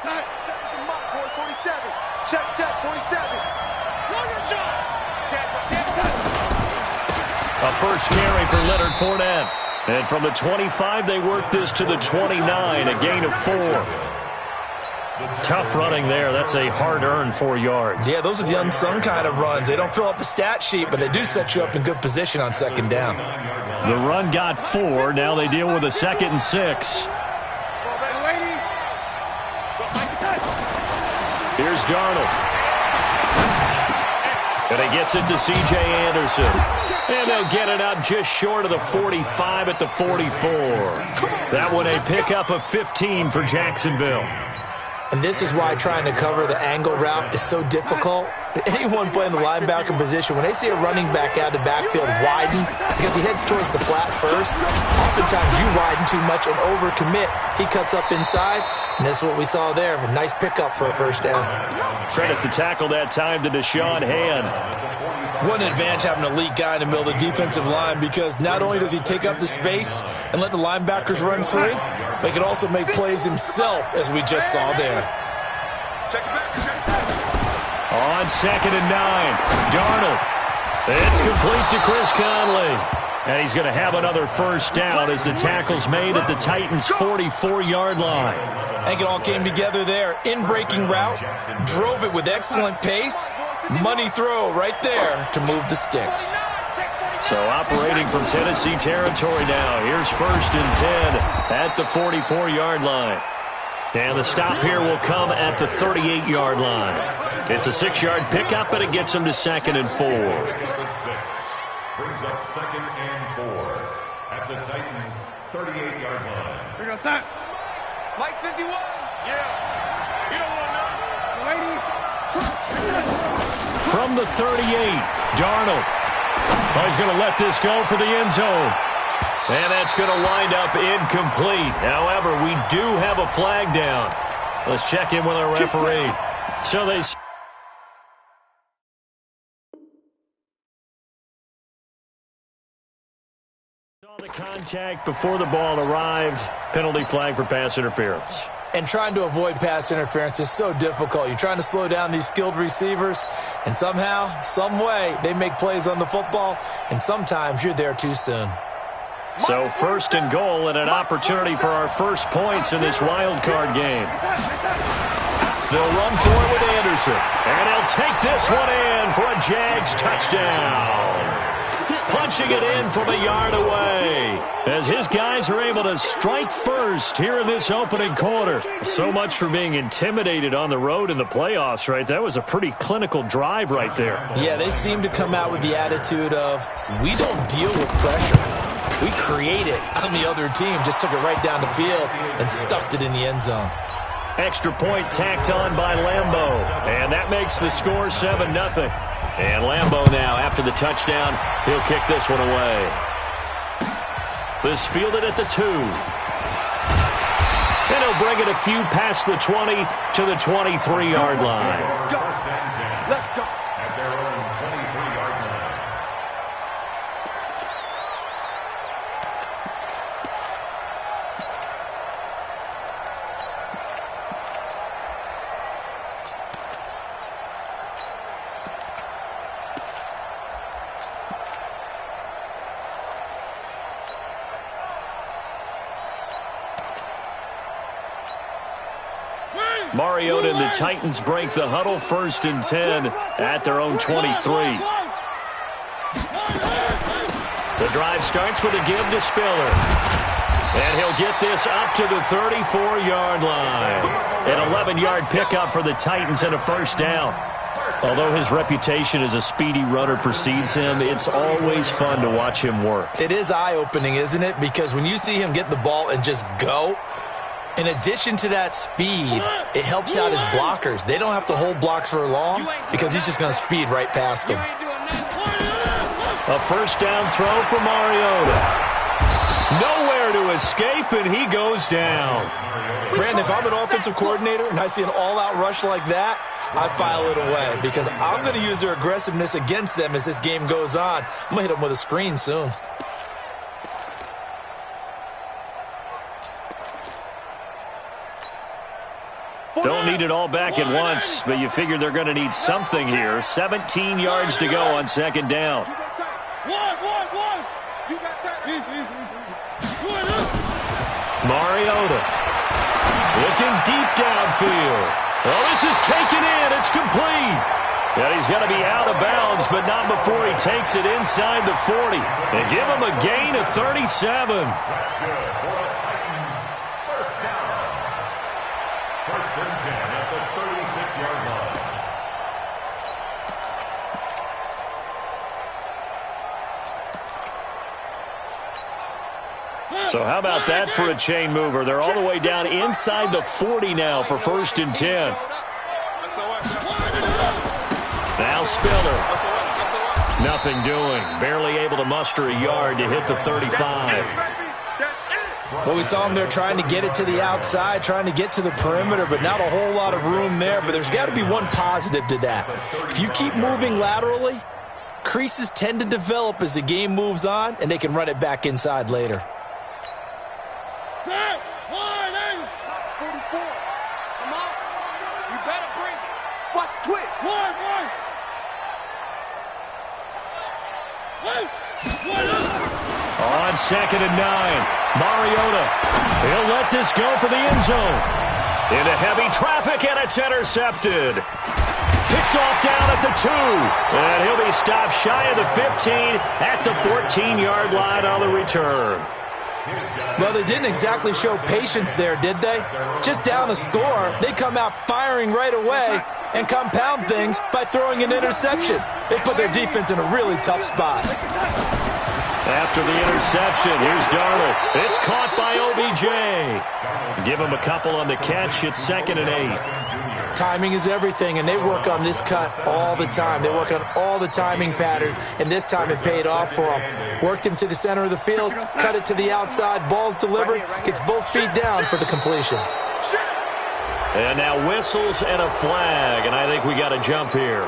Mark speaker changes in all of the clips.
Speaker 1: Check, 47.
Speaker 2: A first carry for Leonard Fournette. And from the 25, they work this to the 29, a gain of 4. Tough running there. That's a hard-earned 4 yards.
Speaker 3: Yeah, those are the unsung kind of runs. They don't fill up the stat sheet, but they do set you up in good position on second down.
Speaker 2: The run got 4. Now they deal with a 2nd and 6. Here's Darnold. And he gets it to C.J. Anderson. And they'll get it up just short of the 45 at the 44. That one a pickup of 15 for Jacksonville.
Speaker 3: And this is why trying to cover the angle route is so difficult. Anyone playing the linebacker position, when they see a running back out of the backfield widen, because he heads towards the flat first, oftentimes you widen too much and overcommit. He cuts up inside, and that's what we saw there. A nice pickup for a first down.
Speaker 2: Credit the tackle that time to Deshaun Hand.
Speaker 3: What an advantage having an elite guy in the middle of the defensive line, because not only does he take up the space and let the linebackers run free, but he can also make plays himself, as we just saw there.
Speaker 2: On 2nd and 9, Darnold. It's complete to Chris Conley. And he's going to have another first down as the tackle's made at the Titans' 44-yard line.
Speaker 3: I think it all came together there. In-breaking route, drove it with excellent pace. Money throw right there to move the sticks.
Speaker 2: So operating from Tennessee territory now. Here's 1st and 10 at the 44-yard line. And the stop here will come at the 38-yard line. It's a 6-yard pickup, but it gets them to 2nd and 4.
Speaker 4: Brings up 2nd and 4 at the Titans' 38-yard line.
Speaker 1: Here we go, son. Mike 51. Yeah. You don't want to know.
Speaker 2: From the 38, Darnold. Oh, he's going to let this go for the end zone. And that's going to wind up incomplete. However, we do have a flag down. Let's check in with our referee. So they saw the contact before the ball arrived. Penalty flag for pass interference.
Speaker 3: And trying to avoid pass interference is so difficult. You're trying to slow down these skilled receivers, and somehow, some way, they make plays on the football, and sometimes you're there too soon.
Speaker 2: So 1st and goal and an opportunity for our first points in this wild card game. They'll run for it with Anderson. And he'll take this one in for a Jags touchdown. Punching it in from a yard away as his guys are able to strike first here in this opening quarter. So much for being intimidated on the road in the playoffs, right? That was a pretty clinical drive right there.
Speaker 3: Yeah, they seem to come out with the attitude of, we don't deal with pressure. We create it on the other team. Just took it right down the field and stuffed it in the end zone.
Speaker 2: Extra point tacked on by Lambeau. And that makes the score 7-0. And Lambeau now, after the touchdown, he'll kick this one away. This fielded at the 2. And he'll bring it a few past the 20 to the 23-yard line.
Speaker 1: Let's go.
Speaker 4: At their own 23-yard line.
Speaker 2: Mariota and the Titans break the huddle, 1st and 10 at their own 23. The drive starts with a give to Spiller. And he'll get this up to the 34-yard line. An 11-yard pickup for the Titans and a first down. Although his reputation as a speedy runner precedes him, it's always fun to watch him work.
Speaker 3: It is eye-opening, isn't it? Because when you see him get the ball and just go, in addition to that speed, it helps out his blockers. They don't have to hold blocks for long because he's just going to speed right past them.
Speaker 2: A first down throw for Mariota. Nowhere to escape, and he goes down.
Speaker 3: Brandon, if I'm an offensive coordinator and I see an all-out rush like that, I file it away because I'm going to use their aggressiveness against them as this game goes on. I'm going to hit them with a screen soon.
Speaker 2: Don't need it all back at once, but you figure they're going to need something here. 17 yards to go on second down. Mariota looking deep downfield. Oh, this is taken in. It's complete. And he's going to be out of bounds, but not before he takes it inside the 40. And give him a gain of 37.
Speaker 4: That's good for the Titans. First down. First and 10 at the 36-yard line.
Speaker 2: So how about that for a chain mover? They're all the way down inside the 40 now for first and 10. Now Spiller. Nothing doing. Barely able to muster a yard to hit the 35.
Speaker 3: Well, we saw him there trying to get it to the outside, trying to get to the perimeter, but not a whole lot of room there. But there's got to be one positive to that. If you keep moving laterally, creases tend to develop as the game moves on, and they can run it back inside later.
Speaker 1: 44. Come on. You better bring it. Watch twitch.
Speaker 2: On second and 9, Mariota. He'll let this go for the end zone. Into heavy traffic, and it's intercepted. Picked off down at the 2. And he'll be stopped shy of the 15 at the 14-yard line on the return.
Speaker 3: Well, they didn't exactly show patience there, did they? Just down a score, they come out firing right away and compound things by throwing an interception. They put their defense in a really tough spot.
Speaker 2: After the interception, here's Darnold. It's caught by OBJ. Give him a couple on the catch. It's second and 8.
Speaker 3: Timing is everything, and they work on this cut all the time. They work on all the timing patterns, and this time it paid off for them. Worked him to the center of the field, cut it to the outside, ball's delivered, gets both feet down for the completion.
Speaker 2: And now whistles and a flag, and I think we got a jump here.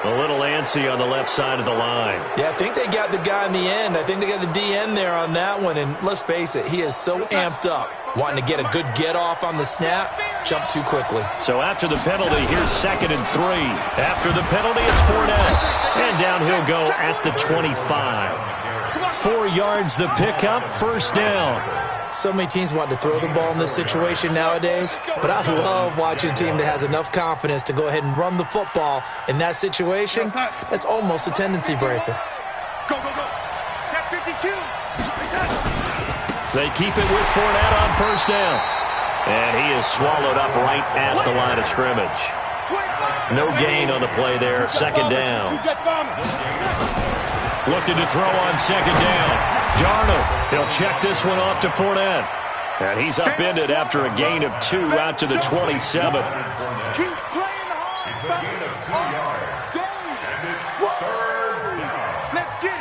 Speaker 2: A little antsy on the left side of the line.
Speaker 3: Yeah, I think they got the guy in the end. I think they got the DN there on that one, and let's face it, he is so amped up, wanting to get a good get-off on the snap, jump too quickly.
Speaker 2: So after the penalty, here's second and 3. After the penalty, it's Fournette. And down he'll go at the 25. 4 yards the pickup, first down.
Speaker 3: So many teams want to throw the ball in this situation nowadays, but I love watching a team that has enough confidence to go ahead and run the football. In that situation, that's almost a tendency breaker.
Speaker 1: Go, go, go. Check 52.
Speaker 2: They keep it with Fournette on first down. And he is swallowed up right at the line of scrimmage. No gain on the play there, second down. Looking to throw on second down. Darnold, he'll check this one off to Fournette. And he's upended after a gain of 2 out to the 27.
Speaker 1: Keep playing the hard.
Speaker 4: It's a gain of 2 yards. And it's third down.
Speaker 1: Let's get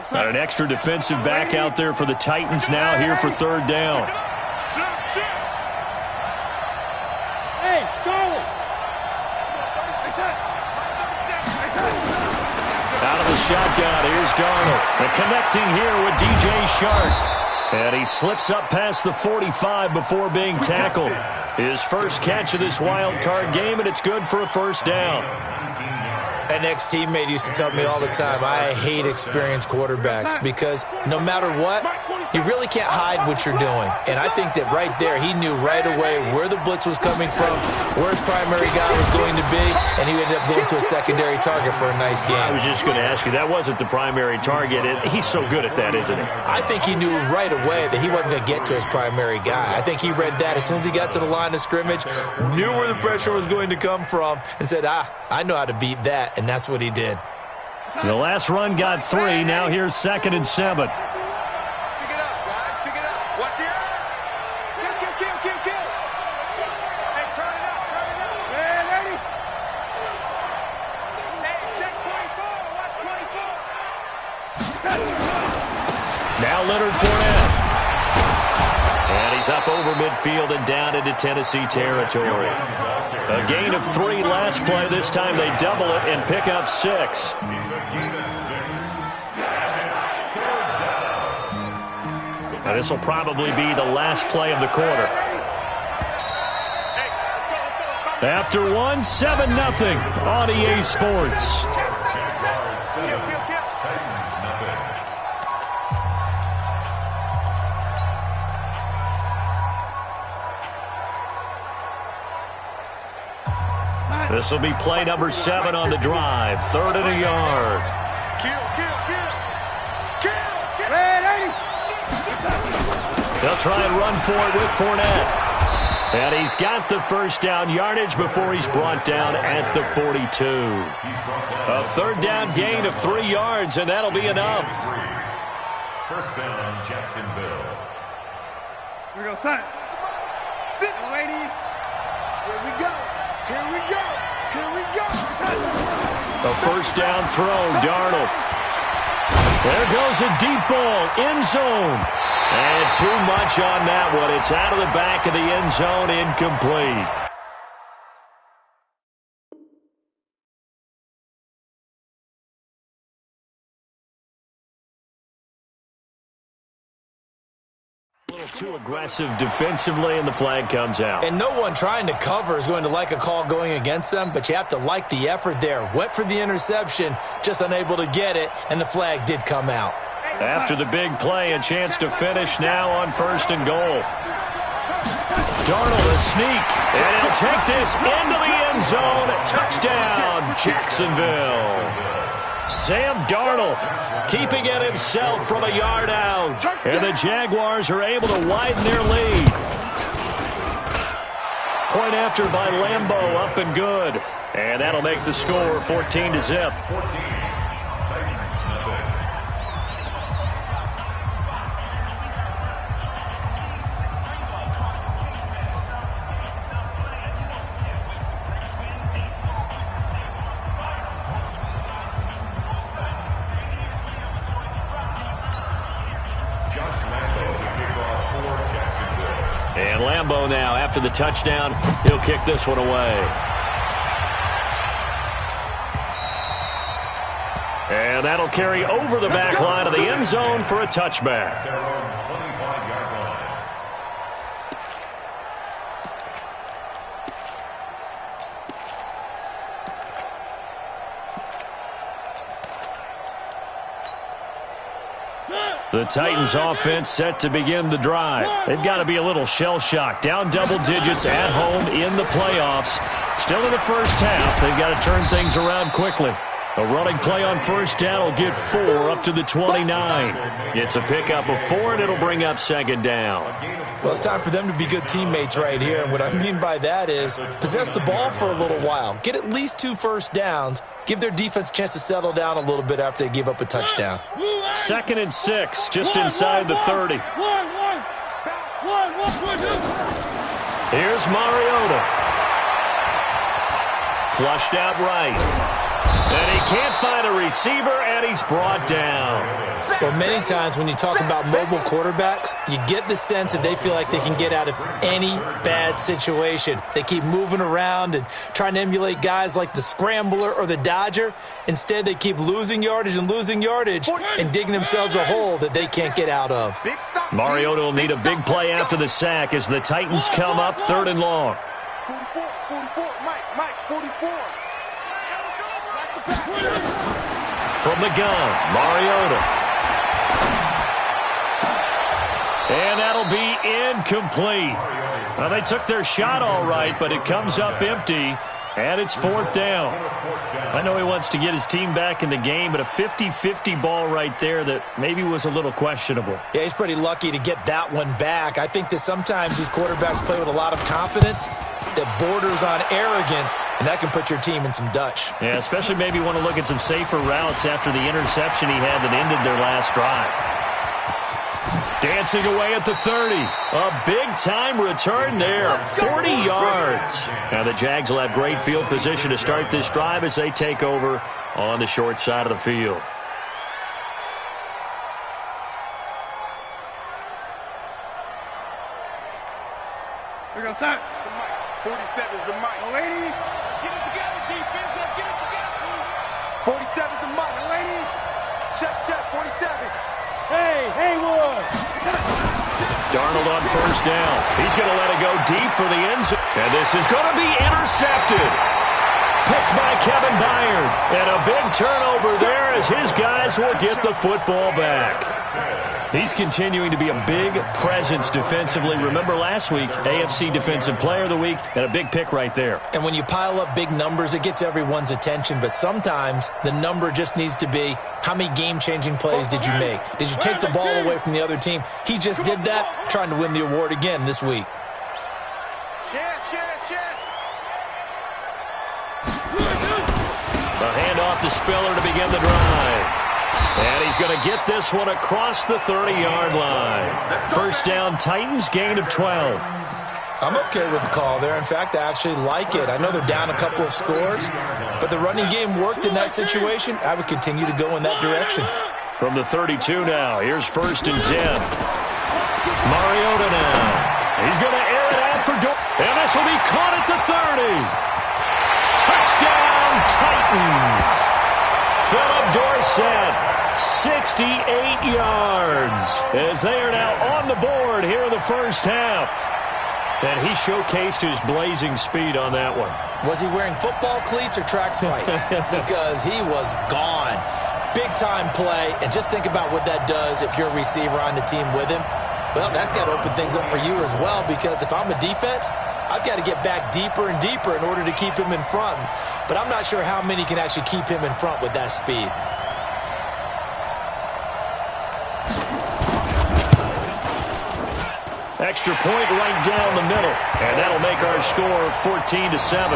Speaker 1: it.
Speaker 2: Got an extra defensive back out there for the Titans now here for third down.
Speaker 1: Hey, Charlie.
Speaker 2: Out of the shotgun, here's Darnold. And connecting here with DJ Shark. And he slips up past the 45 before being tackled. His first catch of this wild card game, and it's good for a first down.
Speaker 3: An ex-teammate used to tell me all the time, I hate experienced quarterbacks because no matter what, you really can't hide what you're doing. And I think that right there, he knew right away where the blitz was coming from, where his primary guy was going to be, and he ended up going to a secondary target for a nice game.
Speaker 2: I was just going to ask you, that wasn't the primary target. He's so good at that, isn't he?
Speaker 3: I think he knew right away that he wasn't going to get to his primary guy. I think he read that as soon as he got to the line of scrimmage, knew where the pressure was going to come from, and said, I know how to beat that. And that's what he did.
Speaker 2: The last run got 3. Now here's second and 7.
Speaker 1: Pick it up, guys. Pick it up. Watch it. Kill. Hey, turn it up. Man, ready? Hey, check 24. Watch 24.
Speaker 2: Now Leonard Fournette. And he's up over midfield and down into Tennessee territory. A gain of 3 last play. This time they double it and pick up 6.
Speaker 4: It's a gain of 6. And it's third down.
Speaker 2: And this will probably be the last play of the quarter. After 1, 7-0 on EA Sports. This will be play number 7 on the drive. 3rd and a yard. They'll try and run for it with Fournette. And he's got the first down yardage before he's brought down at the 42. A 3rd down gain of 3 yards, and that'll be enough.
Speaker 4: First down, Jacksonville.
Speaker 1: Here we go, son. Sit, lady. Here we go. Here we go. Here we go.
Speaker 2: A first down throw, Darnold. There goes a deep ball, end zone. And too much on that one. It's out of the back of the end zone, incomplete. A little too aggressive defensively, and the flag comes out.
Speaker 3: And no one trying to cover is going to like a call going against them, but you have to like the effort there. Went for the interception, just unable to get it, and the flag did come out.
Speaker 2: After the big play, a chance to finish now on 1st and goal. Darnold a sneak, and he'll take this into the end zone. Touchdown, Jacksonville. Sam Darnold keeping it himself from a yard out. And the Jaguars are able to widen their lead. Point after by Lambeau, up and good. And that'll make the score 14-0. And Lambeau now, after the touchdown, he'll kick this one away. And that'll carry over the back line of the end zone for a touchback. The Titans offense set to begin the drive. They've got to be a little shell-shocked. Down double digits at home in the playoffs. Still in the first half. They've got to turn things around quickly. A running play on 1st down will get 4 up to the 29. It's a pickup of 4, and it'll bring up 2nd down.
Speaker 3: Well, it's time for them to be good teammates right here. And what I mean by that is possess the ball for a little while. Get at least 2 first downs. Give their defense a chance to settle down a little bit after they give up a touchdown.
Speaker 2: 2nd and 6, just inside the 30. Here's Mariota. Flushed out right. And he can't find a receiver, and he's brought down.
Speaker 3: Well, many times when you talk about mobile quarterbacks, you get the sense that they feel like they can get out of any bad situation. They keep moving around and trying to emulate guys like the Scrambler or the Dodger. Instead, they keep losing yardage and digging themselves a hole that they can't get out of.
Speaker 2: Mariota will need a big play after the sack as the Titans come up 3rd and long.
Speaker 1: 44, Mike, 44.
Speaker 2: From the gun, Mariota. And that'll be incomplete. Well, they took their shot all right, but it comes up empty, and it's 4th down. I know he wants to get his team back in the game, but a 50-50 ball right there that maybe was a little questionable.
Speaker 3: Yeah, he's pretty lucky to get that one back. I think that sometimes these quarterbacks play with a lot of confidence that borders on arrogance, and that can put your team in some Dutch.
Speaker 2: Yeah, especially maybe want to look at some safer routes after the interception he had that ended their last drive. Dancing away at the 30. A big-time return there, 40 yards. Now the Jags will have great field position to start this drive as they take over on the short side of the field.
Speaker 1: Here we go, son. 47 is the mic. Lady, get it together, defense. Let's get it together. 47 is the mic. Lady, check, 47. Hey, Haywood.
Speaker 2: Darnold on first down. He's going to let it go deep for the end zone. And this is going to be intercepted. Picked by Kevin Byard. And a big turnover there as his guys will get the football back. He's continuing to be a big presence defensively. Remember last week, AFC Defensive Player of the Week, and a big pick right there.
Speaker 3: And when you pile up big numbers, it gets everyone's attention. But sometimes the number just needs to be, how many game-changing plays did you make? Did you take the ball away from the other team? He just did that, trying to win the award again this week.
Speaker 2: A handoff to Spiller to begin the drive. And he's going to get this one across the 30-yard line. First down, Titans, gain of 12.
Speaker 3: I'm okay with the call there. In fact, I actually like it. I know they're down a couple of scores, but the running game worked in that situation. I would continue to go in that direction.
Speaker 2: From the 32 now, here's first and 10. Mariota now. He's going to air it out for Dorset. And this will be caught at the 30. Touchdown, Titans. Philip Dorsett, 68 yards, as they are now on the board here in the first half. And he showcased his blazing speed on that one.
Speaker 3: Was he wearing football cleats or track spikes? Because he was gone. Big-time play, and just think about what that does if you're a receiver on the team with him. Well, that's got to open things up for you as well, because if I'm a defense, I've got to get back deeper and deeper in order to keep him in front. But I'm not sure how many can actually keep him in front with that speed.
Speaker 2: Extra point right down the middle, and that'll make our score 14-7.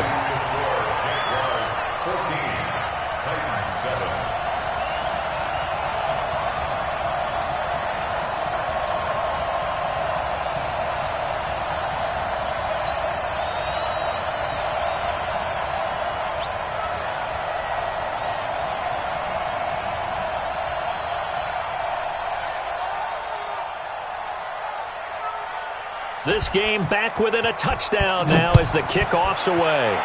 Speaker 2: This game back within a touchdown now as the kickoff's away.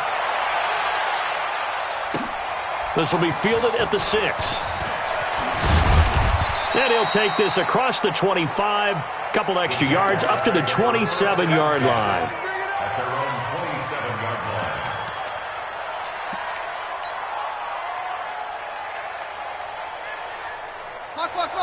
Speaker 2: This will be fielded at the 6. And he'll take this across the 25, couple extra yards up to the 27-yard line.
Speaker 4: At their own 27-yard line.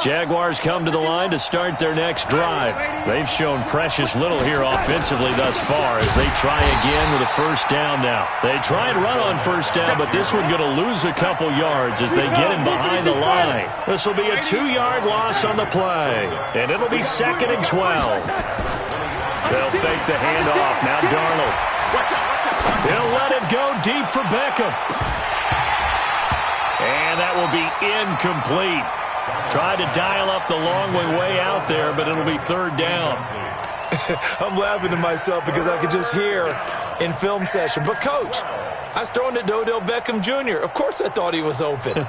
Speaker 2: Jaguars come to the line to start their next drive. They've shown precious little here offensively thus far as they try again with a first down now. They try and run on first down, but this one's going to lose a couple yards as they get him behind the line. This will be a 2-yard loss on the play, and it'll be 2nd and 12. They'll fake the handoff. Now Darnold. He'll let it go deep for Beckham. And that will be incomplete. Tried to dial up the long way out there, but it'll be 3rd down.
Speaker 3: I'm laughing to myself because I could just hear in film session. But, Coach, I was throwing to Odell Beckham Jr. Of course I thought he was open.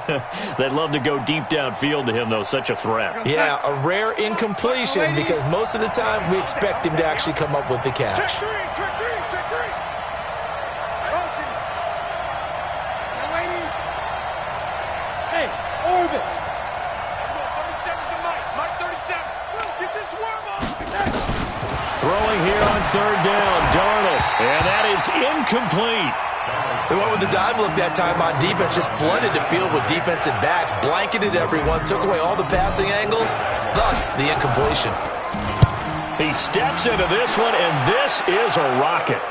Speaker 2: They'd love to go deep downfield to him, though. Such a threat.
Speaker 3: Yeah, a rare incompletion because most of the time we expect him to actually come up with the catch.
Speaker 1: Hey, orbit.
Speaker 2: Throwing here on 3rd down, Darnold, and that is incomplete.
Speaker 3: They went with the dive look that time on defense, just flooded the field with defensive backs, blanketed everyone, took away all the passing angles, thus the incompletion.
Speaker 2: He steps into this one, and this is a rocket.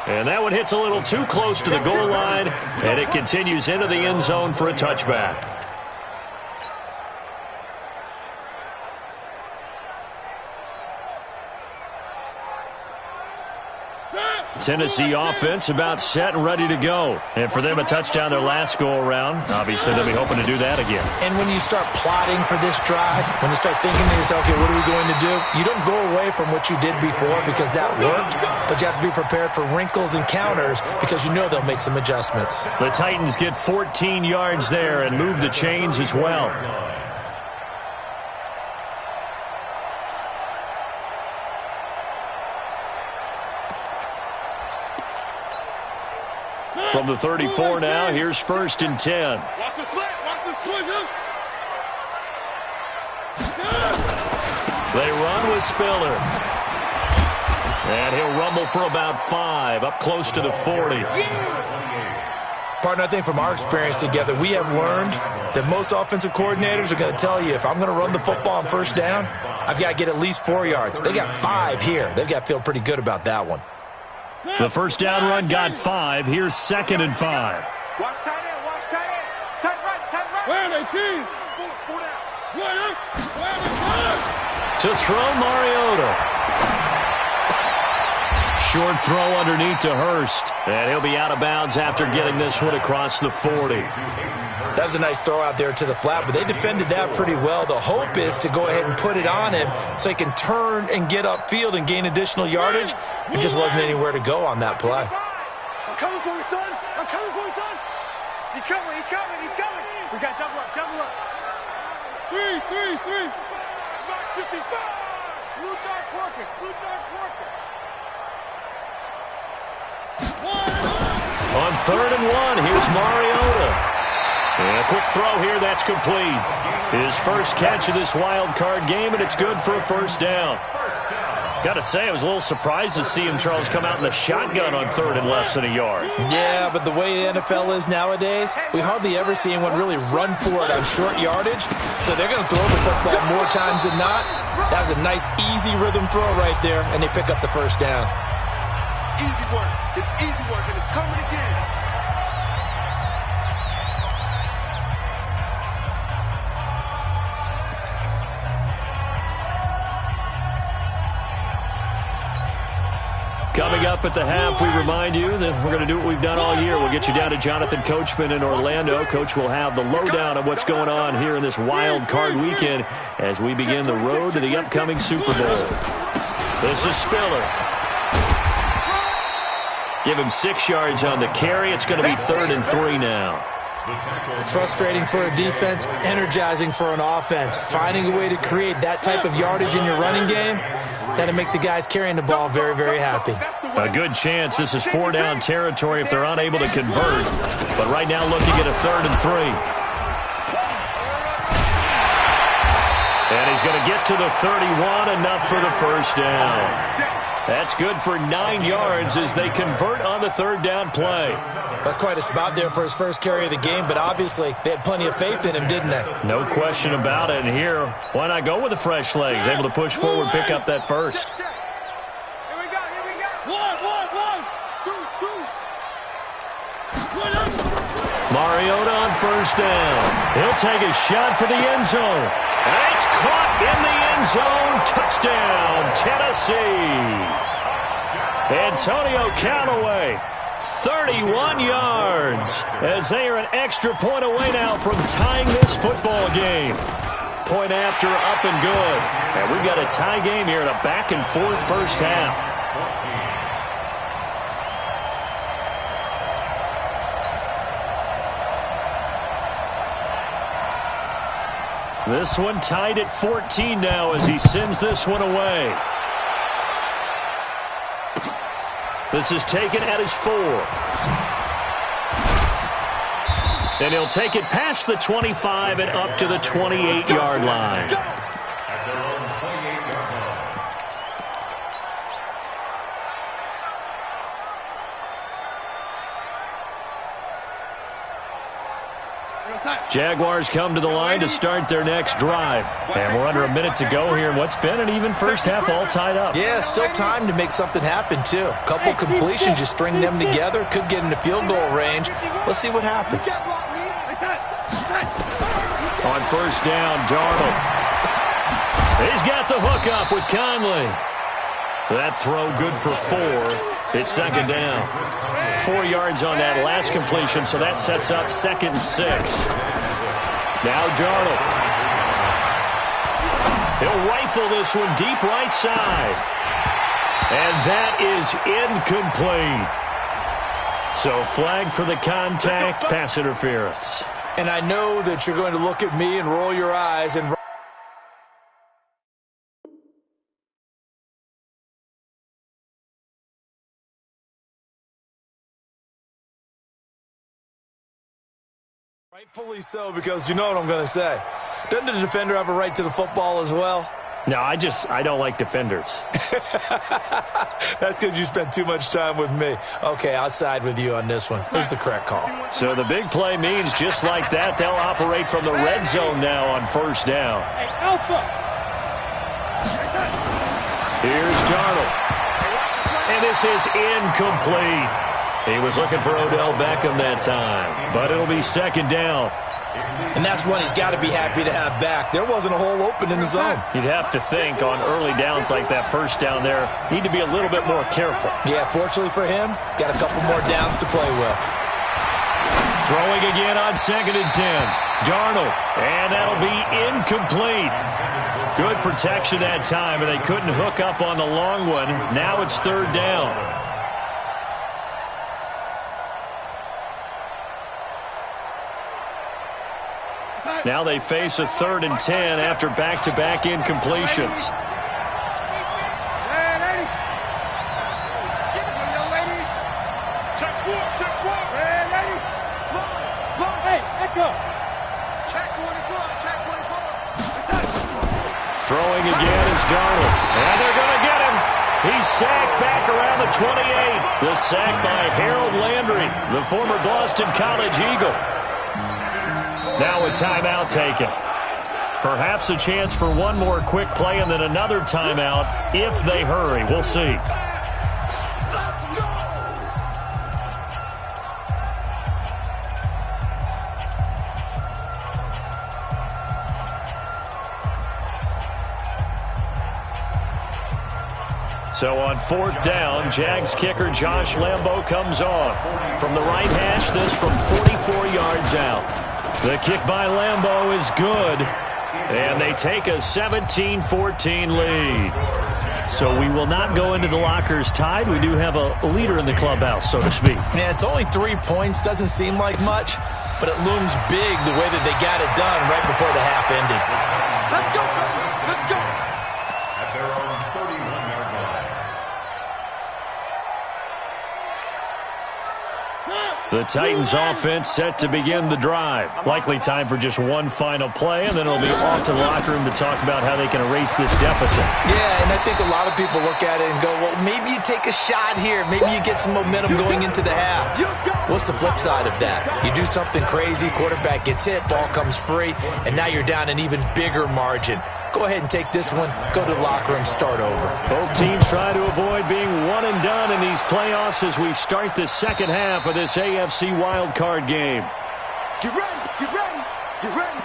Speaker 2: And that one hits a little too close to the goal line, and it continues into the end zone for a touchback. Tennessee offense about set and ready to go. And for them, a touchdown their last go-around. Obviously, they'll be hoping to do that again.
Speaker 3: And when you start plotting for this drive, when you start thinking to yourself, okay, what are we going to do? You don't go away from what you did before because that worked, but you have to be prepared for wrinkles and counters because you know they'll make some adjustments.
Speaker 2: The Titans get 14 yards there and move the chains as well. From the 34 now, here's 1st and 10.
Speaker 1: Watch the slant. Watch the swing.
Speaker 2: They run with Spiller. And he'll rumble for about 5, up close to the 40.
Speaker 3: Partner, I think from our experience together, we have learned that most offensive coordinators are going to tell you, if I'm going to run the football on first down, I've got to get at least 4 yards. They got 5 here. They've got to feel pretty good about that one.
Speaker 2: The first down run got 5. Here's 2nd and 5.
Speaker 1: Watch tight end, watch tight end. Tight right, tight right. Where are they, team? Four down.
Speaker 2: To throw, Mariota. Short throw underneath to Hurst. And he'll be out of bounds after getting this one across the 40.
Speaker 3: That was a nice throw out there to the flat, but they defended that pretty well. The hope is to go ahead and put it on him so he can turn and get upfield and gain additional yardage. It just wasn't anywhere to go on that play.
Speaker 1: I'm coming for you, son. I'm coming for you, son. He's coming, he's coming, he's coming. We got double up, double up. 3. Mark 55. Blue Dark Quarkers, Blue Dark Quarkers.
Speaker 2: On 3rd and 1, here's Mariota. And a quick throw here, that's complete. His first catch of this wild card game, and it's good for a first down. Got to say, I was a little surprised to see him, Charles, come out in the shotgun on 3rd and less than a yard.
Speaker 3: Yeah, but the way the NFL is nowadays, we hardly ever see anyone really run for it on short yardage. So they're going to throw the football more times than not. That was a nice, easy rhythm throw right there, and they pick up the first down.
Speaker 1: Easy work. It's easy work, and it's coming again.
Speaker 2: Coming up at the half, we remind you that we're going to do what we've done all year. We'll get you down to Jonathan Coachman in Orlando. Coach will have the lowdown of what's going on here in this wild card weekend as we begin the road to the upcoming Super Bowl. This is Spiller. Give him 6 yards on the carry. It's going to be 3rd and 3 now.
Speaker 3: Frustrating for a defense, energizing for an offense. Finding a way to create that type of yardage in your running game, that'll make the guys carrying the ball very, very happy.
Speaker 2: A good chance this is 4-down territory if they're unable to convert. But right now looking at a 3rd and 3. And he's going to get to the 31, enough for the first down. That's good for 9 yards as they convert on the 3rd down play.
Speaker 3: That's quite a spot there for his first carry of the game, but obviously they had plenty of faith in him, didn't they?
Speaker 2: No question about it. And here, why not go with the fresh legs? Able to push forward, pick up that first.
Speaker 1: Here we go, here we go. One.
Speaker 2: Mariota on first down. He'll take a shot for the end zone. And it's caught in the end zone. Touchdown, Tennessee. Antonio Callaway, 31 yards, as they are an extra point away now from tying this football game. Point after, up and good. And we've got a tie game here in a back-and-forth first half. This one tied at 14 now as he sends this one away. This is taken at his 4. And he'll take it past the 25 and up to the 28-yard line. Jaguars come to the line to start their next drive. And we're under a minute to go here in what's been an even first half, all tied up.
Speaker 3: Yeah, still time to make something happen, too. A couple completions, you string them together, could get into field goal range. Let's see what happens.
Speaker 2: On first down, Darnold. He's got the hook up with Conley. That throw good for 4. It's 2nd down. 4 yards on that last completion, so that sets up 2nd and 6. Now Darnold. He'll rifle this one deep right side. And that is incomplete. So flag for the contact, pass interference.
Speaker 3: And I know that you're going to look at me and roll your eyes and rightfully so, because you know what I'm going to say. Doesn't the defender have a right to the football as well?
Speaker 2: No, I don't like defenders.
Speaker 3: That's because you spent too much time with me. Okay, I'll side with you on this one. This is the correct call.
Speaker 2: So the big play means just like that, they'll operate from the red zone now on first down.
Speaker 1: Hey, Alpha.
Speaker 2: Here's Darnold. And this is incomplete. He was looking for Odell Beckham that time, but it'll be second down.
Speaker 3: And that's one he's got to be happy to have back. There wasn't a hole open in the zone.
Speaker 2: You'd have to think on early downs like that first down there, need to be a little bit more careful.
Speaker 3: Yeah, fortunately for him, got a couple more downs to play with.
Speaker 2: Throwing again on 2nd and 10. Darnold, and that'll be incomplete. Good protection that time, and they couldn't hook up on the long one. Now it's third down. Now they face a 3rd and 10 after back-to-back incompletions.
Speaker 1: Hey, lady. Check four. Hey, lady. Small. Hey, Echo. Check 24.
Speaker 2: Throwing again is Darnold. And they're going to get him. He's sacked back around the 28. The sack by Harold Landry, the former Boston College Eagle. Now a timeout taken. Perhaps a chance for one more quick play and then another timeout if they hurry. We'll see. So on 4th down, Jags kicker Josh Lambo comes on. From the right hash, this from 44 yards out. The kick by Lambo is good, and they take a 17-14 lead. So we will not go into the lockers tied. We do have a leader in the clubhouse, so to speak.
Speaker 3: Yeah, it's only 3 points. Doesn't seem like much, but it looms big the way that they got it done right before the half ended.
Speaker 1: Let's go. Let's go.
Speaker 4: At their own 31-yard line.
Speaker 2: The Titans offense set to begin the drive. Likely time for just one final play, and then it'll be off to the locker room to talk about how they can erase this deficit.
Speaker 3: Yeah, and I think a lot of people look at it and go, well, maybe you take a shot here. Maybe you get some momentum going into the half. What's the flip side of that? You do something crazy, quarterback gets hit, ball comes free, and now you're down an even bigger margin. Go ahead and take this one, go to the locker room, start over.
Speaker 2: Both teams try to avoid being one and done in these playoffs as we start the second half of this AFC wildcard game.
Speaker 1: Get ready. Get ready. Get ready.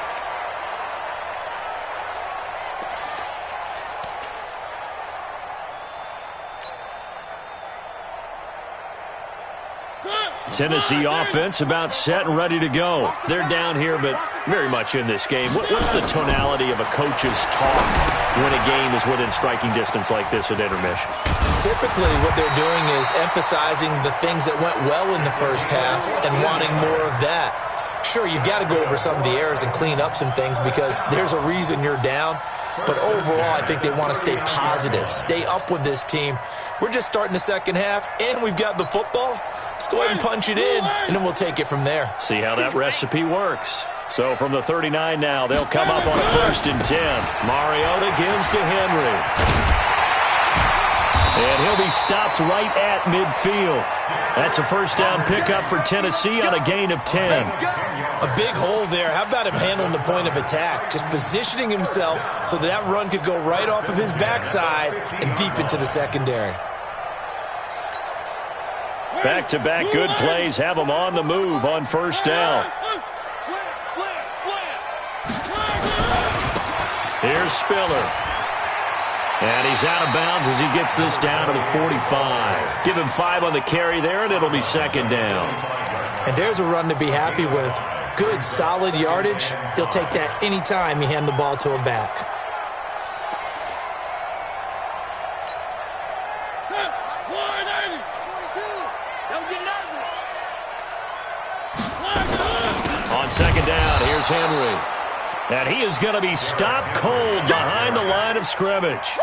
Speaker 2: Tennessee offense about set and ready to go. They're down here, but very much in this game. What's the tonality of a coach's talk when a game is within striking distance like this at intermission?
Speaker 3: Typically, what they're doing is emphasizing the things that went well in the first half and wanting more of that. Sure, you've got to go over some of the errors and clean up some things because there's a reason you're down. But overall, I think they want to stay positive, stay up with this team. We're just starting the second half, and we've got the football. Let's go ahead and punch it in, and then we'll take it from there.
Speaker 2: See how that recipe works. So from the 39 now, they'll come up on a 1st and 10. Mariota gives to Henry. And he'll be stopped right at midfield. That's a first down pickup for Tennessee on a gain of 10.
Speaker 3: A big hole there. How about him handling the point of attack? Just positioning himself so that run could go right off of his backside and deep into the secondary.
Speaker 2: Back-to-back good plays have them on the move on first down. Here's Spiller. And he's out of bounds as he gets this down to the 45. Give him 5 on the carry there, and it'll be second down.
Speaker 3: And there's a run to be happy with. Good, solid yardage. He'll take that anytime you hand the ball to him back.
Speaker 2: On second down, here's Henry. And he is going to be stopped cold behind the line of scrimmage.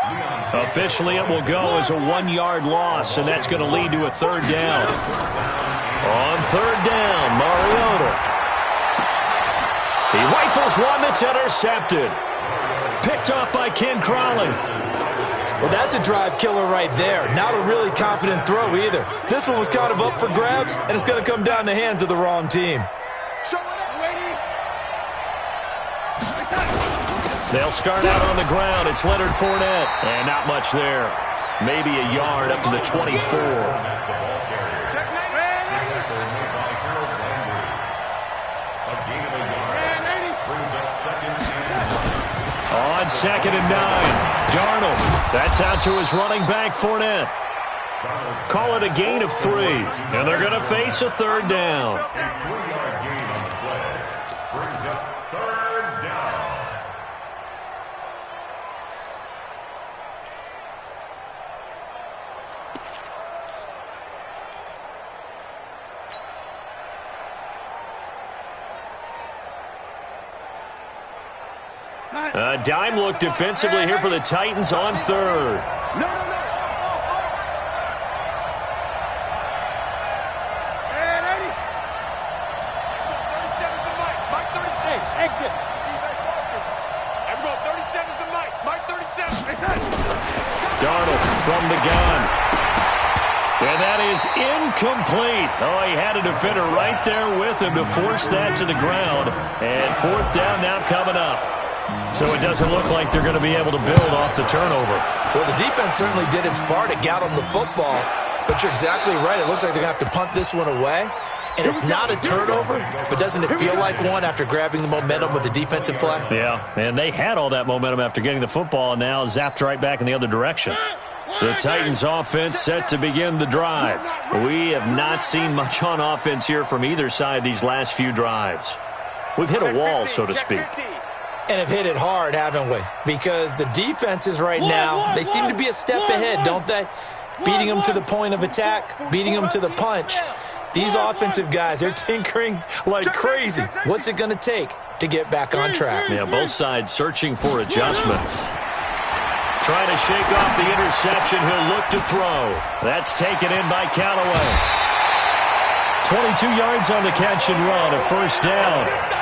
Speaker 2: Officially, it will go as a 1-yard loss, and that's going to lead to a third down. On third down, Mariota. He rifles one that's intercepted. picked off by Ken Crawley.
Speaker 3: Well, that's a drive killer right there. Not a really confident throw either. This one was kind of up for grabs, and it's going to come down the hands of the wrong team.
Speaker 2: They'll start out on the ground. It's Leonard Fournette. And not much there. Maybe a yard up to the 24. On 2nd and 9, Darnold. That's out to his running back, Fournette. Call it a gain of 3, and they're going to face a 3rd down.
Speaker 4: Three-yard gain on the play. Brings up 3rd down.
Speaker 2: A dime look defensively here for the Titans on 3rd.
Speaker 1: No. And 80. 37's the mic. Mike 36. Exit. Everyone, 37's the mic. Mike 37.
Speaker 2: Darnold from the gun. And that is incomplete. Oh, he had a defender right there with him to force that to the ground. And 4th down now coming up. So it doesn't look like they're going to be able to build off the turnover.
Speaker 3: Well, the defense certainly did its part to get them the football. But you're exactly right. It looks like they're going to have to punt this one away. And it's not a turnover, but doesn't it feel like one after grabbing the momentum with the defensive play?
Speaker 2: Yeah, and they had all that momentum after getting the football, and now zapped right back in the other direction. The Titans offense set to begin the drive. We have not seen much on offense here from either side these last few drives. We've hit a wall, so to speak.
Speaker 3: And have hit it hard, haven't we? Because the defenses right now, they seem to be a step ahead, don't they? Beating them to the point of attack, beating them to the punch. These offensive guys, they're tinkering like crazy. What's it going to take to get back on track?
Speaker 2: Yeah, both sides searching for adjustments. Trying to shake off the interception. He'll look to throw. That's taken in by Callaway. 22 yards on the catch and run, a 1st down.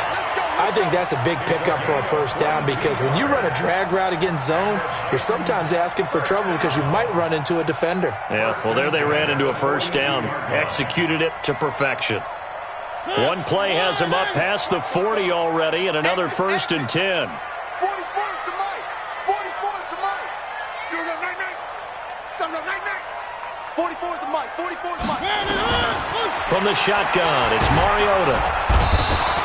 Speaker 3: I think that's a big pickup for a 1st down because when you run a drag route against zone, you're sometimes asking for trouble because you might run into a defender.
Speaker 2: Yeah, well, there they ran into a 1st down. Executed it to perfection. One play has him up past the 40 already and another 1st and 10.
Speaker 1: 44's the mic. 44's the mic. You're the night. 44's the mic. 44's the mic.
Speaker 2: From the shotgun, it's Mariota.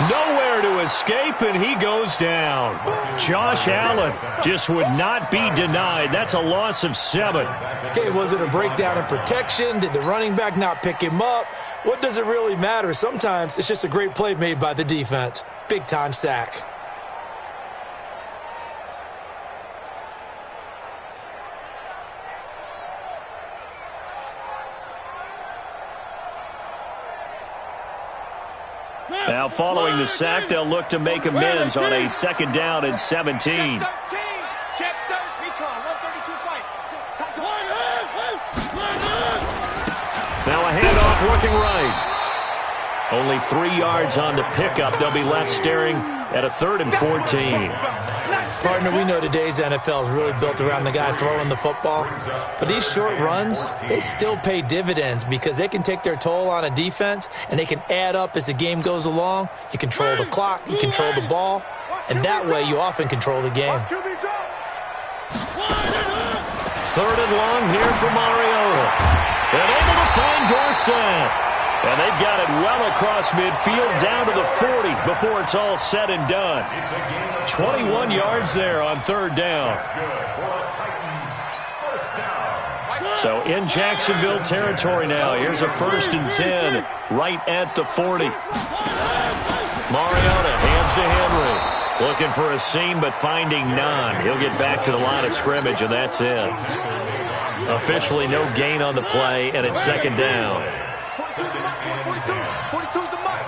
Speaker 2: Nowhere to escape, and he goes down. Josh Allen just would not be denied. That's a loss of 7.
Speaker 3: Okay, was it a breakdown in protection? Did the running back not pick him up? What does it really matter? Sometimes it's just a great play made by the defense. Big-time sack.
Speaker 2: Now, following the sack, they'll look to make amends on a 2nd down and 17.
Speaker 1: Check 13. Recon. 132 fight.
Speaker 2: Now a handoff working right. Only 3 yards on the pickup. They'll be left staring at a 3rd and 14.
Speaker 3: Partner, we know today's NFL is really built around the guy throwing the football. But these short runs, they still pay dividends because they can take their toll on a defense and they can add up as the game goes along. You control the clock, you control the ball, and that way you often control the game.
Speaker 2: 3rd and long here for Mariota. And able to find Dorsett. And they've got it well across midfield down to the 40 before it's all said and done. 21 yards there on 3rd down. So in Jacksonville territory now. Here's a 1st and 10 right at the 40. Mariota hands to Henry. Looking for a seam but finding none. He'll get back to the line of scrimmage and that's it. Officially no gain on the play and it's 2nd down.
Speaker 1: 42's the mic.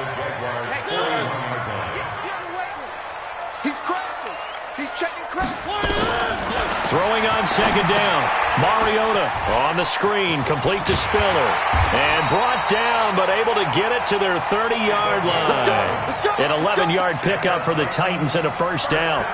Speaker 1: He's crashing. He's checking crash.
Speaker 2: Throwing on 2nd down. Mariota on the screen, complete to Spiller. And brought down, but able to get it to their 30-yard line. An 11-yard pickup for the Titans and a 1st down.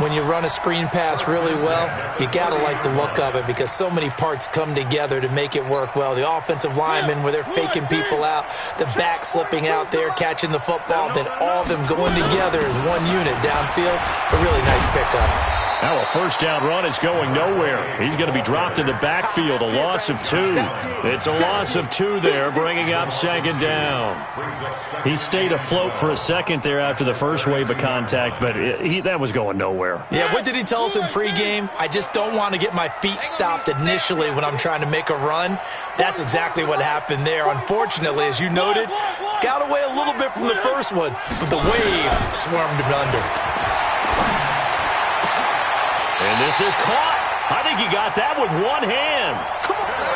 Speaker 3: when you run a screen pass really well, you got to like the look of it because so many parts come together to make it work well. The offensive linemen, where they're faking people out, the back slipping out there, catching the football, then all of them going together as one unit downfield. A really nice pickup.
Speaker 2: Now a first down run is going nowhere. He's going to be dropped in the backfield, a loss of 2. It's a loss of 2 there, bringing up second down. He stayed afloat for a second there after the first wave of contact, but that was going nowhere.
Speaker 3: Yeah, what did he tell us in pregame? I just don't want to get my feet stopped initially when I'm trying to make a run. That's exactly what happened there. Unfortunately, as you noted, got away a little bit from the first one, but the wave swarmed him under.
Speaker 2: And this is caught. I think he got that with one hand.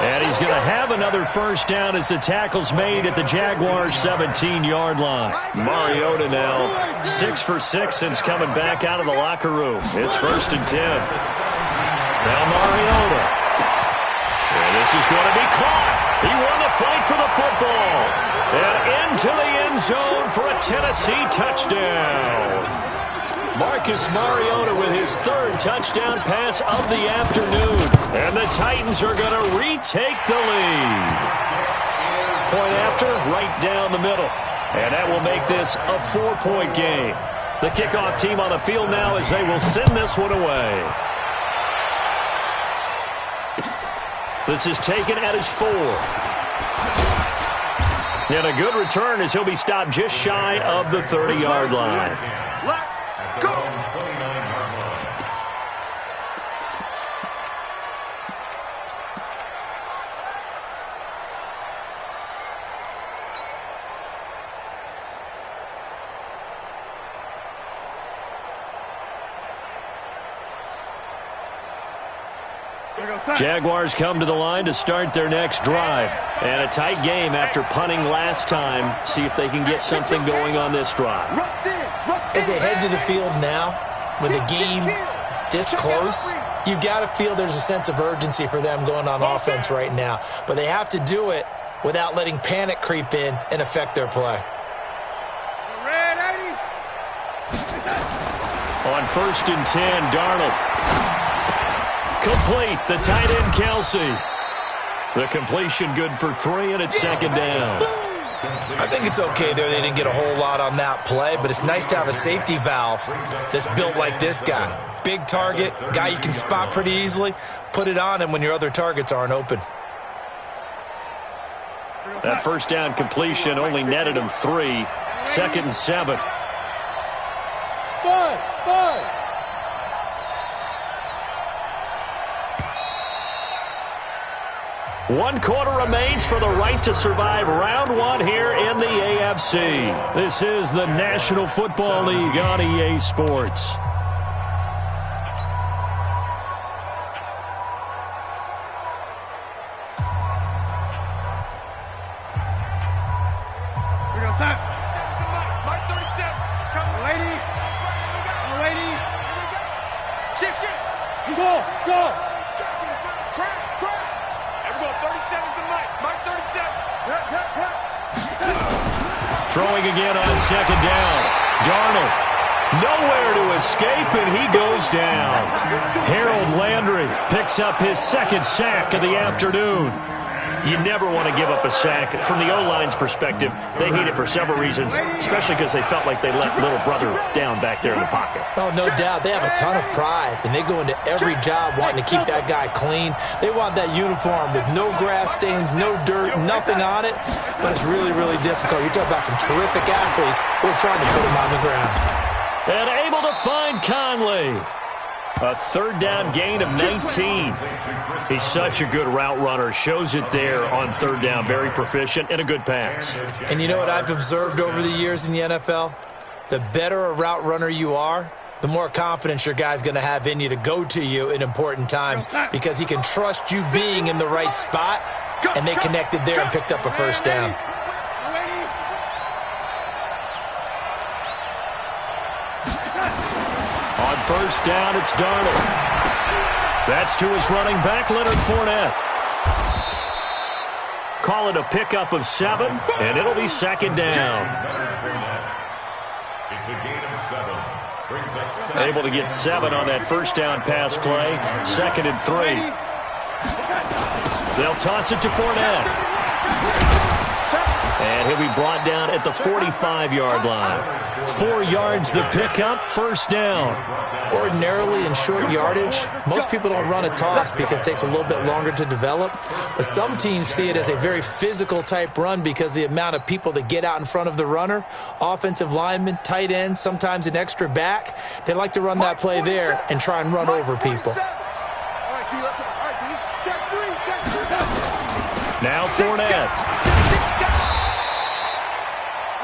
Speaker 2: And he's going to have another first down as the tackle's made at the Jaguars' 17-yard line. Mariota now 6 for 6 since coming back out of the locker room. It's 1st and 10. Now Mariota. And this is going to be caught. He won the fight for the football. And into the end zone for a Tennessee touchdown. Marcus Mariota with his 3rd touchdown pass of the afternoon. And the Titans are going to retake the lead. Point after, right down the middle. And that will make this a 4-point game. The kickoff team on the field now as they will send this one away. This is taken at his 4. And a good return as he'll be stopped just shy of the 30-yard line.
Speaker 1: Go!
Speaker 2: Jaguars come to the line to start their next drive. And a tight game after punting last time. See if they can get something going on this drive.
Speaker 3: As they head to the field now, with the game this close, you've got to feel there's a sense of urgency for them going on offense right now. But they have to do it without letting panic creep in and affect their play.
Speaker 2: On 1st and 10, Darnold. Complete, the tight end, Kelsey. The completion good for 3, and it's 2nd down.
Speaker 3: I think it's okay there. They didn't get a whole lot on that play, but it's nice to have a safety valve that's built like this guy. Big target, guy you can spot pretty easily. Put it on him when your other targets aren't open.
Speaker 2: That first down completion only netted him 3. 2nd and 7.
Speaker 1: 5.
Speaker 2: 1 quarter remains for the right to survive round 1 here in the AFC. This is the National Football League on EA Sports.
Speaker 1: We go, Sam. Mark 37. Come, lady. Lady. Shift. Go. Cracks. 37's the mic. Mark 37.
Speaker 2: Throwing again on 2nd down. Darnold. Nowhere to escape, and he goes down. Harold Landry picks up his 2nd sack of the afternoon. You never want to give up a sack. From the O-line's perspective, they hate it for several reasons, especially because they felt like they let little brother down back there in the pocket.
Speaker 3: Oh, no doubt. They have a ton of pride, and they go into every job wanting to keep that guy clean. They want that uniform with no grass stains, no dirt, nothing on it, but it's really, really difficult. You're talking about some terrific athletes who are trying to put him on the ground.
Speaker 2: And able to find Conley. A 3rd down gain of 19. He's such a good route runner. Shows it there on 3rd down. Very proficient and a good pass.
Speaker 3: And you know what I've observed over the years in the NFL? The better a route runner you are, the more confidence your guy's going to have in you to go to you in important times because he can trust you being in the right spot, and they connected there and picked up a first down.
Speaker 2: On 1st down, it's Darnold. That's to his running back, Leonard Fournette. Call it a pickup of 7, and it'll be 2nd down.
Speaker 4: It's a gain of 7.
Speaker 2: Able to get 7 on that first down pass play. 2nd and 3. They'll toss it to Fournette. And he'll be brought down at the 45-yard line. 4 yards the pickup, first down.
Speaker 3: Ordinarily in short yardage, most people don't run a toss because it takes a little bit longer to develop. But some teams see it as a very physical type run because the amount of people that get out in front of the runner, offensive linemen, tight ends, sometimes an extra back, they like to run that play there and try and run over people.
Speaker 2: Now Fournette.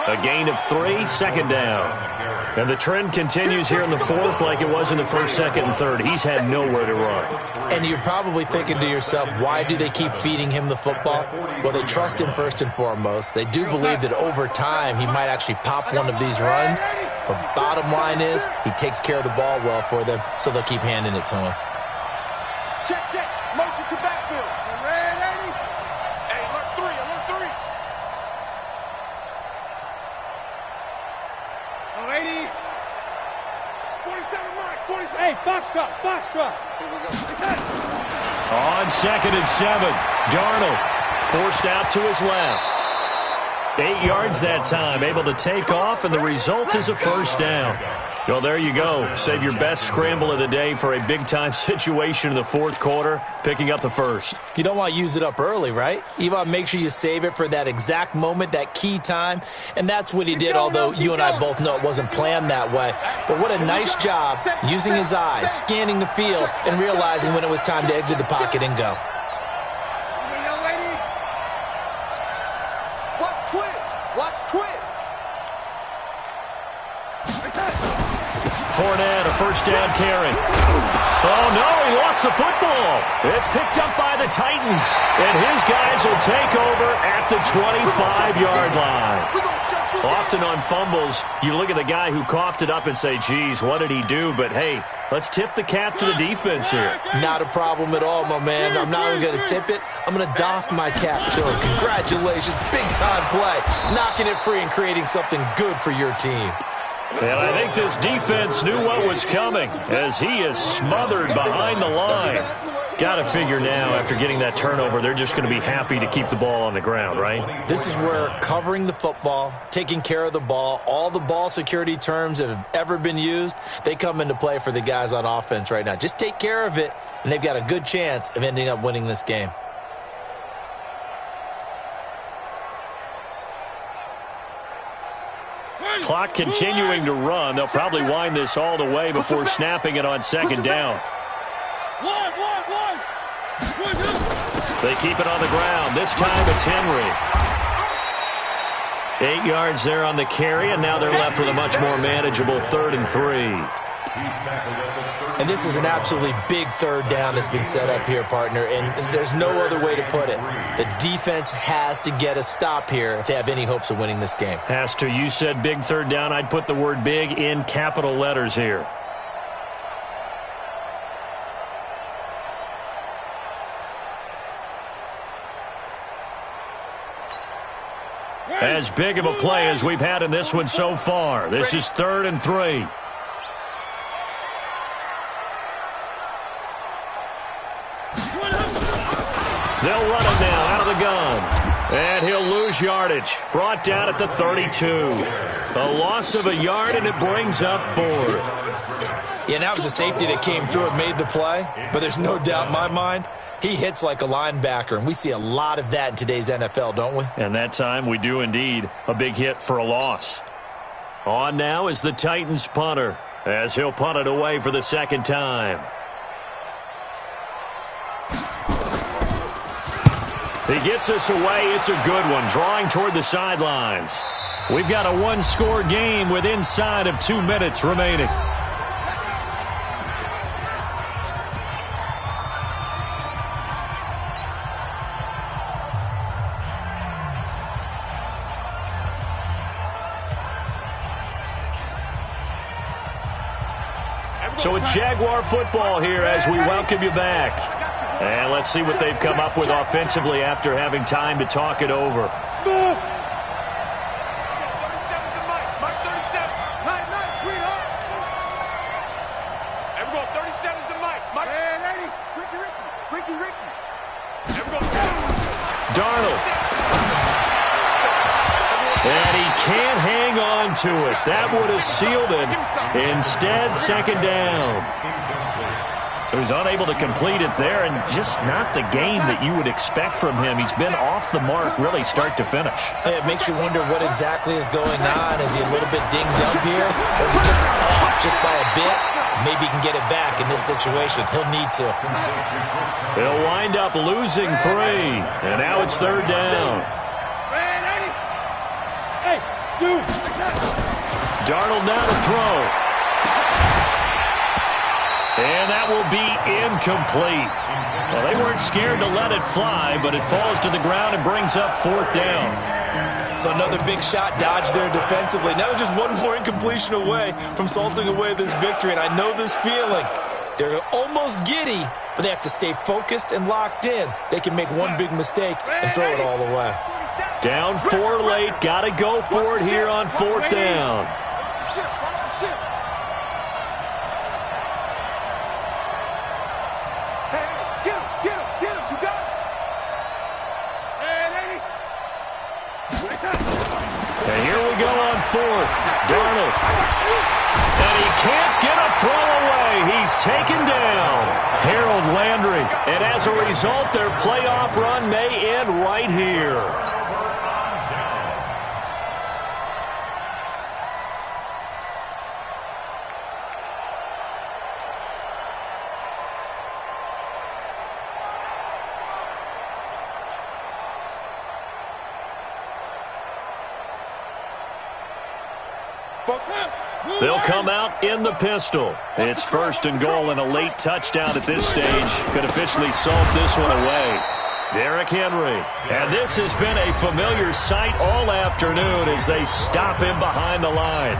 Speaker 2: A gain of 3, 2nd down. And the trend continues here in the 4th like it was in the 1st, 2nd, and 3rd. He's had nowhere to run.
Speaker 3: And you're probably thinking to yourself, why do they keep feeding him the football? Well, they trust him first and foremost. They do believe that over time he might actually pop one of these runs. But bottom line is he takes care of the ball well for them, so they'll keep handing it to him.
Speaker 1: Check, check. Motion to backfield. Red 80. Hey, alert 3, alert 3. Oh, 80. 47 mark, 47. Hey, Foxtrot, Foxtrot. Here we go.
Speaker 2: On 2nd and 7, Darnold forced out to his left. 8 yards that time, able to take off, and the result is a first down. Well, there you go. Save your best scramble of the day for a big-time situation in the 4th quarter, picking up the first.
Speaker 3: You don't want to use it up early, right? You want to make sure you save it for that exact moment, that key time, and that's what he did, although you and I both know it wasn't planned that way. But what a nice job using his eyes, scanning the field, and realizing when it was time to exit the pocket and go.
Speaker 1: Watch twins. Watch twins.
Speaker 2: Fournette, a first down carry. Oh, no, he lost the football. It's picked up by the Titans, and his guys will take over at the 25-yard line. Often on fumbles, you look at the guy who coughed it up and say, geez, what did he do? But, hey, let's tip the cap to the defense here.
Speaker 3: Not a problem at all, my man. I'm not even going to tip it. I'm going to doff my cap to him. Congratulations, big-time play. Knocking it free and creating something good for your team.
Speaker 2: And I think this defense knew what was coming as he is smothered behind the line. Got to figure now, after getting that turnover, they're just going to be happy to keep the ball on the ground, right?
Speaker 3: This is where covering the football, taking care of the ball, all the ball security terms that have ever been used, they come into play for the guys on offense right now. Just take care of it, and they've got a good chance of ending up winning this game.
Speaker 2: Clock continuing to run. They'll probably wind this all the way before snapping it on 2nd down. They keep it on the ground. This time it's Henry. 8 yards there on the carry, and now they're left with a much more manageable 3rd and 3.
Speaker 3: And this is an absolutely big 3rd down that's been set up here, partner, and there's no other way to put it. The defense has to get a stop here if they have any hopes of winning this game.
Speaker 2: Has to. You said big 3rd down. I'd put the word big in capital letters here. As big of a play as we've had in this one so far. This is 3rd and 3. They'll run it now out of the gun. And he'll lose yardage. Brought down at the 32. A loss of a yard, and it brings up 4th.
Speaker 3: Yeah, and that was a safety that came through and made the play. But there's no doubt in my mind, he hits like a linebacker. And we see a lot of that in today's NFL, don't we?
Speaker 2: And that time we do indeed. A big hit for a loss. On now is the Titans punter, as he'll punt it away for the 2nd time. He gets us away. It's a good one, drawing toward the sidelines. We've got a one-score game with inside of 2 minutes remaining. So it's Jaguar football here as we welcome you back. And let's see what they've come up with offensively after having time to talk it over. to it. That would have sealed it. Instead, second down. So he's unable to complete it there, and just not the game that you would expect from him. He's been off the mark really start to finish.
Speaker 3: It makes you wonder what exactly is going on. Is he a little bit dinged up here? Or is he just off just by a bit? Maybe he can get it back in this situation. He'll need to.
Speaker 2: He'll wind up losing 3, and now it's third down. Darnold now to throw. And that will be incomplete. Well, they weren't scared to let it fly, but it falls to the ground and brings up fourth down.
Speaker 3: So another big shot dodged there defensively. Now they're just one more incompletion away from salting away this victory, and I know this feeling. They're almost giddy, but they have to stay focused and locked in. They can make one big mistake and throw it all the way.
Speaker 2: Down 4 late. Got to go for it here on fourth down. And here we go on fourth. Darnold. And he can't get a throw away. He's taken down. Harold Landry. And as a result, their playoff run may end right here. They'll come out in the pistol. It's first and goal, and a late touchdown at this stage could officially salt this one away. Derrick Henry. And this has been a familiar sight all afternoon as they stop him behind the line.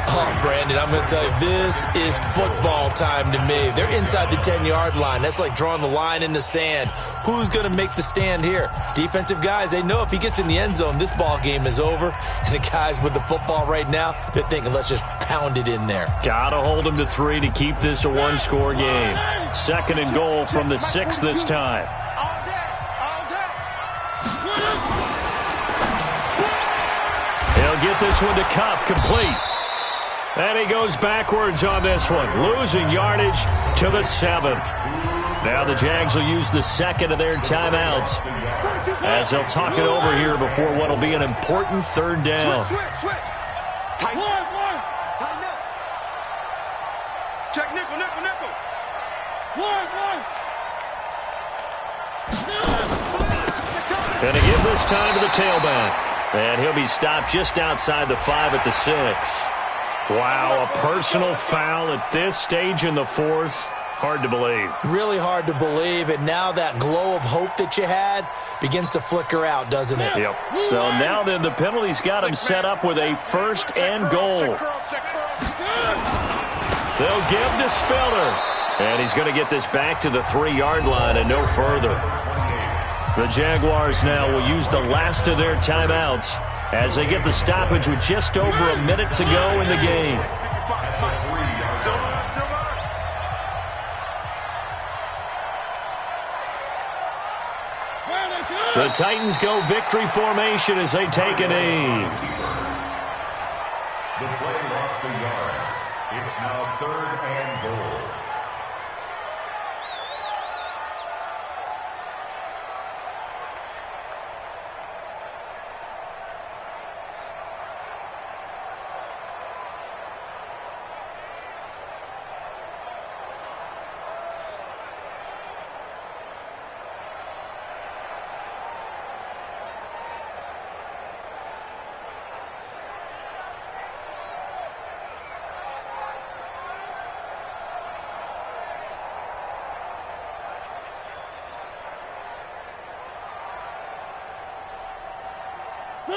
Speaker 3: Oh, Brandon, I'm going to tell you, this is football time to me. They're inside the 10-yard line. That's like drawing the line in the sand. Who's going to make the stand here? Defensive guys, they know if he gets in the end zone, this ball game is over. And the guys with the football right now, they're thinking, let's just pound it in there.
Speaker 2: Got to hold him to 3 to keep this a one-score game. Second and goal from the 6 this time. He'll get this one to Kupp, complete. And he goes backwards on this one, losing yardage to the 7. Now the Jags will use the second of their timeouts as they'll talk it over here before what will be an important third down.
Speaker 1: Switch. Tighten up. Check nickel.
Speaker 2: Gonna give this time to the tailback. And he'll be stopped just outside the 5 at the 6. Wow, a personal foul at this stage in the 4th. Hard to believe.
Speaker 3: Really hard to believe, and now that glow of hope that you had begins to flicker out, doesn't it?
Speaker 2: Yep. So now then the penalty's got him set up with a first and goal. They'll give to Spiller. And he's going to get this back to the 3-yard line and no further. The Jaguars now will use the last of their timeouts as they get the stoppage with just over a minute to go in the game. The Titans go victory formation as they take a knee.
Speaker 4: The play lost a yard. It's now 3rd and goal.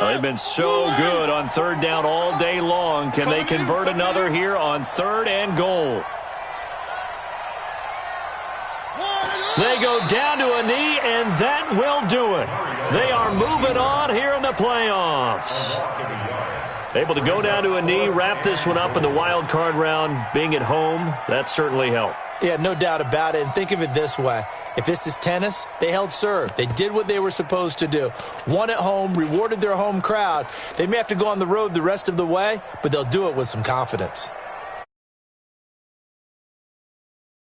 Speaker 2: They've been so good on third down all day long. Can they convert another here on 3rd and goal? They go down to a knee, and that will do it. They are moving on here in the playoffs. Able to go down to a knee, wrap this one up in the wild card round. Being at home, that certainly helped.
Speaker 3: Yeah, no doubt about it. And think of it this way. If this is tennis, they held serve. They did what they were supposed to do. Won at home, rewarded their home crowd. They may have to go on the road the rest of the way, but they'll do it with some confidence.